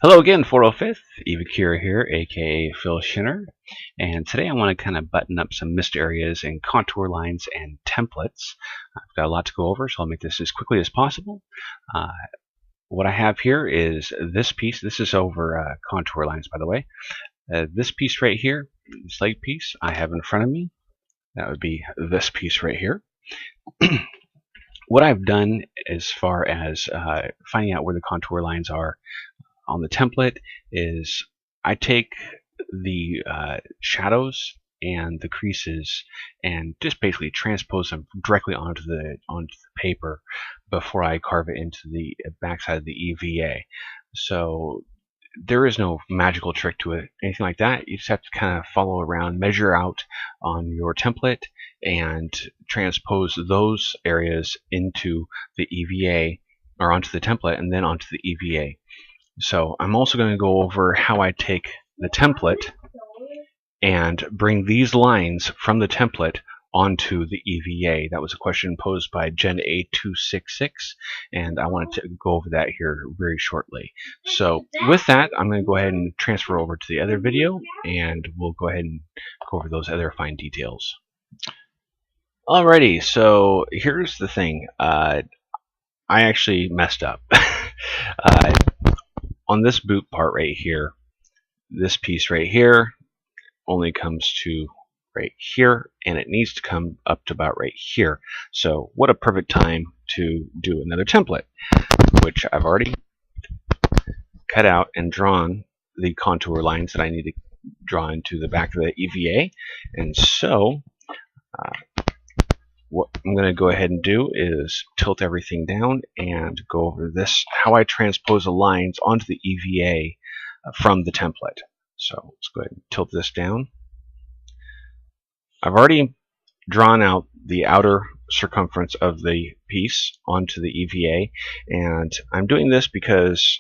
Hello again, 405th. EVAkura here, aka Phil Shinner, and today I want to kind of button up some missed areas in contour lines and templates. I've got a lot to go over, so I'll make this as quickly as possible. What I have here is this piece. This is over contour lines, by the way. This piece right here, this leg piece, I have in front of me. That would be this piece right here. What I've done as far as finding out where the contour lines are on the template is I take the shadows and the creases and just basically transpose them directly onto the paper before I carve it into the backside of the EVA. So there is no magical trick to it, anything like that. You just have to kind of follow around, measure out on your template, and transpose those areas into the EVA or onto the template and then onto the EVA. So I'm also going to go over how I take the template and bring these lines from the template onto the EVA. That was a question posed by Gen A266, and I wanted to go over that here very shortly. So with that, I'm going to go ahead and transfer over to the other video, and we'll go ahead and go over those other fine details. Alrighty, so here's the thing. I actually messed up. On this boot part right here, this piece right here only comes to right here, and it needs to come up to about right here. So what a perfect time to do another template, which I've already cut out and drawn the contour lines that I need to draw into the back of the EVA. And so what I'm going to go ahead and do is tilt everything down and go over this, how I transpose the lines onto the EVA from the template. So let's go ahead and tilt this down. I've already drawn out the outer circumference of the piece onto the EVA, and I'm doing this because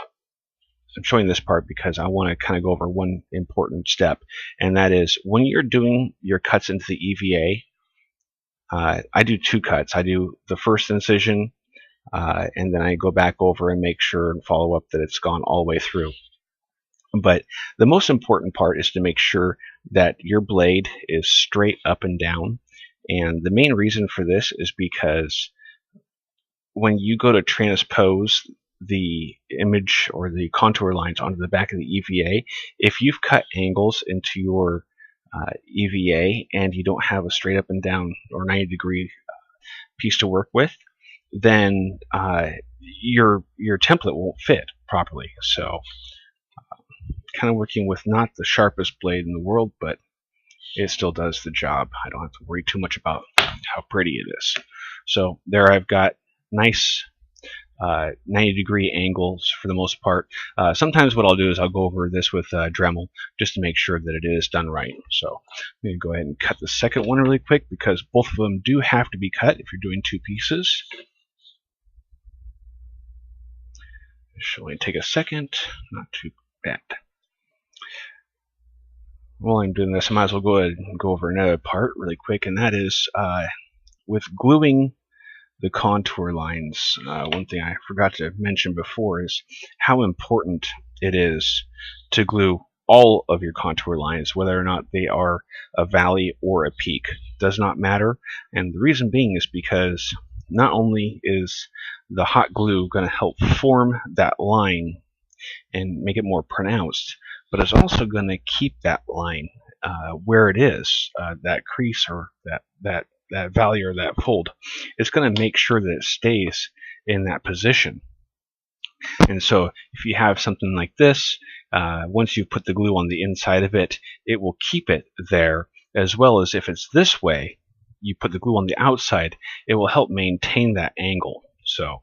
I'm showing this part because I want to kind of go over one important step, and that is when you're doing your cuts into the EVA, I do two cuts. I do the first incision, and then I go back over and make sure and follow up that it's gone all the way through. But the most important part is to make sure that your blade is straight up and down. And the main reason for this is because when you go to transpose the image or the contour lines onto the back of the EVA, if you've cut angles into your EVA and you don't have a straight up and down or 90-degree piece to work with, then your template won't fit properly. So kind of working with not the sharpest blade in the world, but it still does the job. I don't have to worry too much about how pretty it is. So there I've got nice 90-degree angles for the most part. Sometimes what I'll do is I'll go over this with Dremel just to make sure that it is done right. So I'm going to go ahead and cut the second one really quick because both of them do have to be cut if you're doing two pieces. It should only take a second, not too bad. While I'm doing this, I might as well go ahead and go over another part really quick, and that is with gluing the contour lines. One thing I forgot to mention before is how important it is to glue all of your contour lines, whether or not they are a valley or a peak. Does not matter, and the reason being is because not only is the hot glue going to help form that line and make it more pronounced, but it's also going to keep that line where it is, that crease or that valley or that fold. It's going to make sure that it stays in that position. And so if you have something like this, once you put the glue on the inside of it, it will keep it there, as well as if it's this way, you put the glue on the outside, it will help maintain that angle. So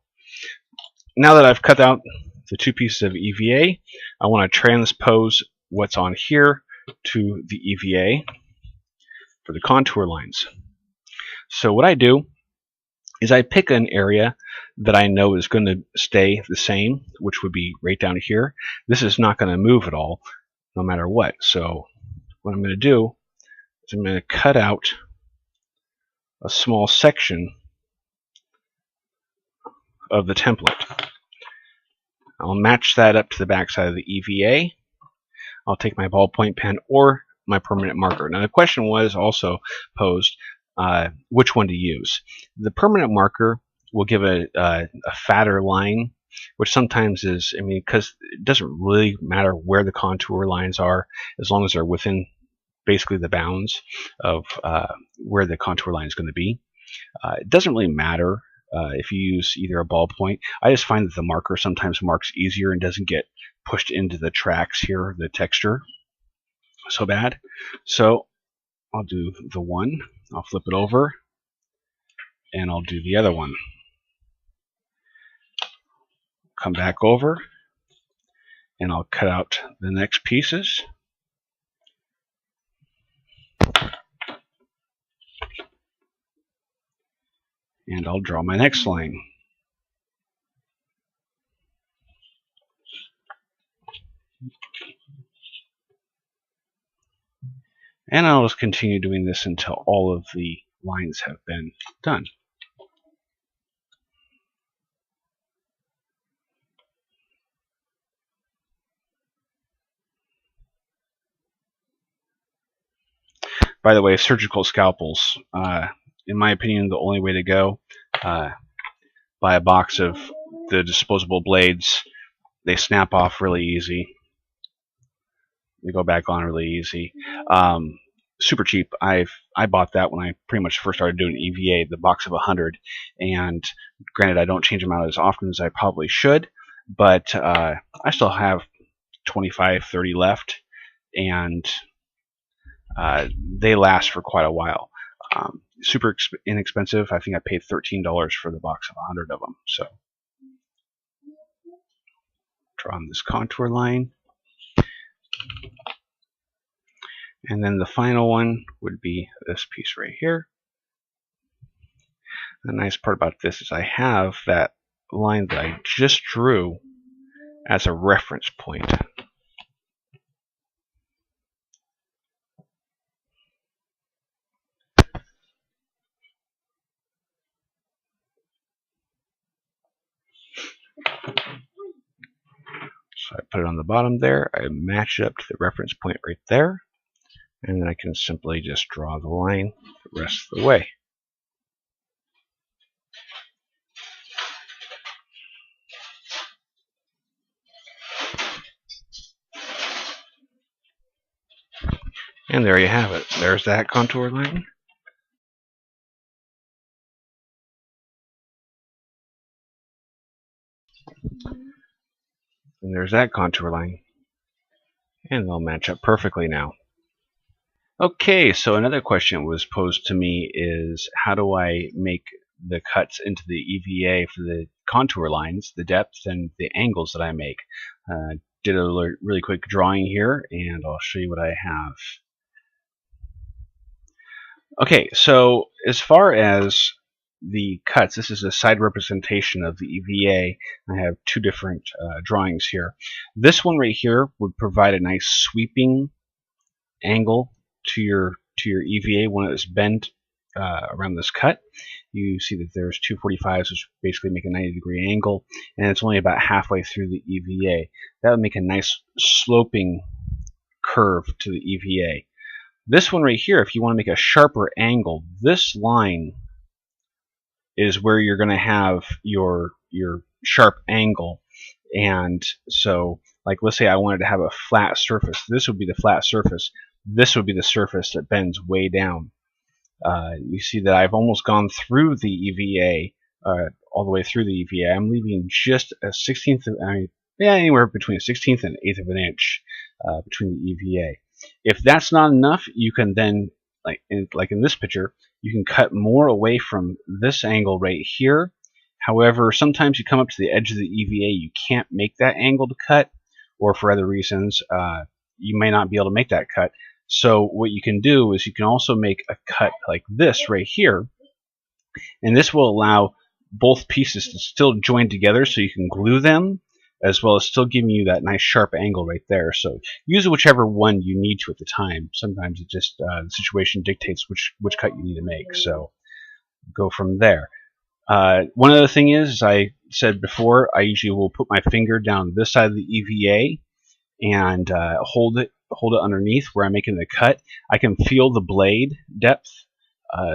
now that I've cut out the two pieces of EVA, I want to transpose what's on here to the EVA for the contour lines. So what I do is I pick an area that I know is going to stay the same, which would be right down here. This is not going to move at all, no matter what. So what I'm going to do is I'm going to cut out a small section of the template. I'll match that up to the back side of the EVA. I'll take my ballpoint pen or my permanent marker. Now the question was also posed, which one to use. The permanent marker will give a fatter line, which sometimes is, I mean, because it doesn't really matter where the contour lines are, as long as they're within basically the bounds of where the contour line is going to be. It doesn't really matter if you use either a ballpoint. I just find that the marker sometimes marks easier and doesn't get pushed into the tracks here, the texture, so bad. So I'll do the one, I'll flip it over, and I'll do the other one. Come back over, and I'll cut out the next pieces. And I'll draw my next line. And I'll just continue doing this until all of the lines have been done. By the way, surgical scalpels, in my opinion, the only way to go. Buy a box of the disposable blades. They snap off really easy. They go back on really easy. Super cheap. I bought that when I pretty much first started doing EVA, the box of 100. And granted, I don't change them out as often as I probably should, but I still have 25, 30 left, and they last for quite a while. Super inexpensive. I think I paid $13 for the box of 100 of them. So, draw on this contour line. And then the final one would be this piece right here. The nice part about this is I have that line that I just drew as a reference point. So I put it on the bottom there, I match it up to the reference point right there, and then I can simply just draw the line the rest of the way. And there you have it. There's that contour line. And there's that contour line. And they'll match up perfectly now. Okay, so another question was posed to me is, how do I make the cuts into the EVA for the contour lines, the depth, and the angles that I make? Did a really quick drawing here, and I'll show you what I have. Okay, so as far as the cuts, this is a side representation of the EVA. I have two different drawings here. This one right here would provide a nice sweeping angle to your EVA when it's bent around this cut. You see that there's 245s, which basically make a 90-degree angle, and it's only about halfway through the EVA. That would make a nice sloping curve to the EVA. This one right here, if you want to make a sharper angle, this line is where you're going to have your sharp angle. And so, like, let's say I wanted to have a flat surface. This would be the flat surface. This would be the surface that bends way down. You see that I've almost gone through the EVA, all the way through the EVA. I'm leaving just a 1/16th, anywhere between a 1/16th and 1/8 of an inch between the EVA. If that's not enough, you can then, like in this picture, you can cut more away from this angle right here. However, sometimes you come up to the edge of the EVA, you can't make that angle to cut, or for other reasons, you may not be able to make that cut. So what you can do is you can also make a cut like this right here, and this will allow both pieces to still join together so you can glue them, as well as still giving you that nice sharp angle right there. So use whichever one you need to at the time. Sometimes it just the situation dictates which cut you need to make. So go from there. One other thing is, as I said before, I usually will put my finger down this side of the EVA and hold it underneath where I'm making the cut. I can feel the blade depth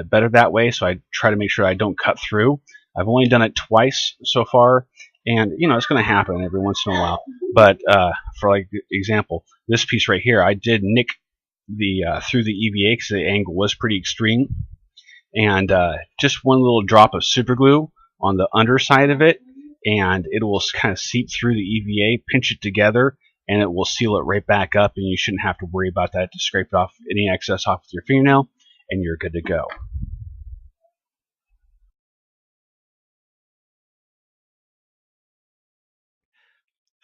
better that way, so I try to make sure I don't cut through. I've only done it twice so far, and it's going to happen every once in a while. But for like example, this piece right here, I did nick the through the EVA because the angle was pretty extreme, and just one little drop of super glue on the underside of it, and it will kind of seep through the EVA, pinch it together, and it will seal it right back up, and you shouldn't have to worry about that. Just scrape it off, any excess off with your fingernail, and you're good to go.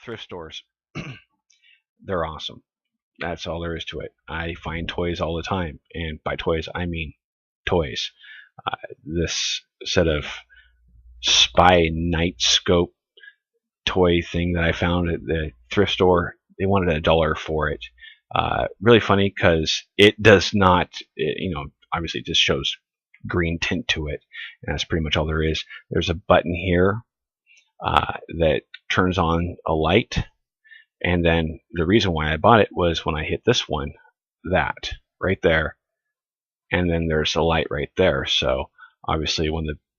Thrift stores, they're awesome. That's all there is to it. I find toys all the time, and by toys I mean toys. This set of spy night scope toy thing that I found at the thrift store, they wanted $1 for it. Really funny because it does not, obviously it just shows green tint to it, and that's pretty much all there is. There's a button here that turns on a light, and then the reason why I bought it was when I hit this one, that right there, and then there's a light right there. So obviously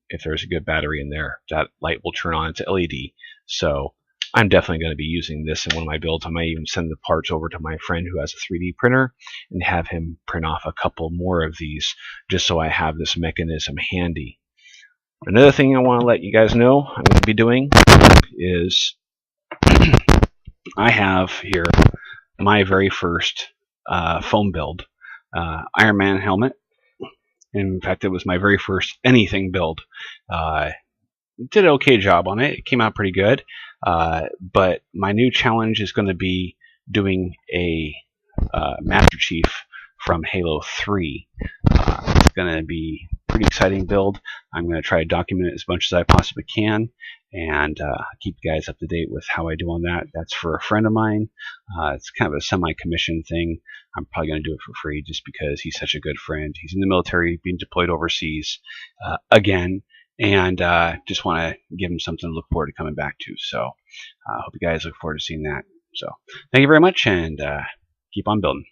if there's a good battery in there, that light will turn on. It's LED. So I'm definitely going to be using this in one of my builds. I might even send the parts over to my friend who has a 3D printer and have him print off a couple more of these just so I have this mechanism handy. Another thing I want to let you guys know I'm going to be doing is I have here my very first foam build, Iron Man helmet. In fact, it was my very first anything build. Did an okay job on it. It came out pretty good. But my new challenge is going to be doing a Master Chief from Halo 3. It's going to be a pretty exciting build. I'm going to try to document it as much as I possibly can, and keep you guys up to date with how I do on that. That's for a friend of mine. It's kind of a semi-commission thing. I'm probably going to do it for free just because he's such a good friend. He's in the military, being deployed overseas again, and just want to give him something to look forward to coming back to. So I hope you guys look forward to seeing that. So thank you very much, and keep on building.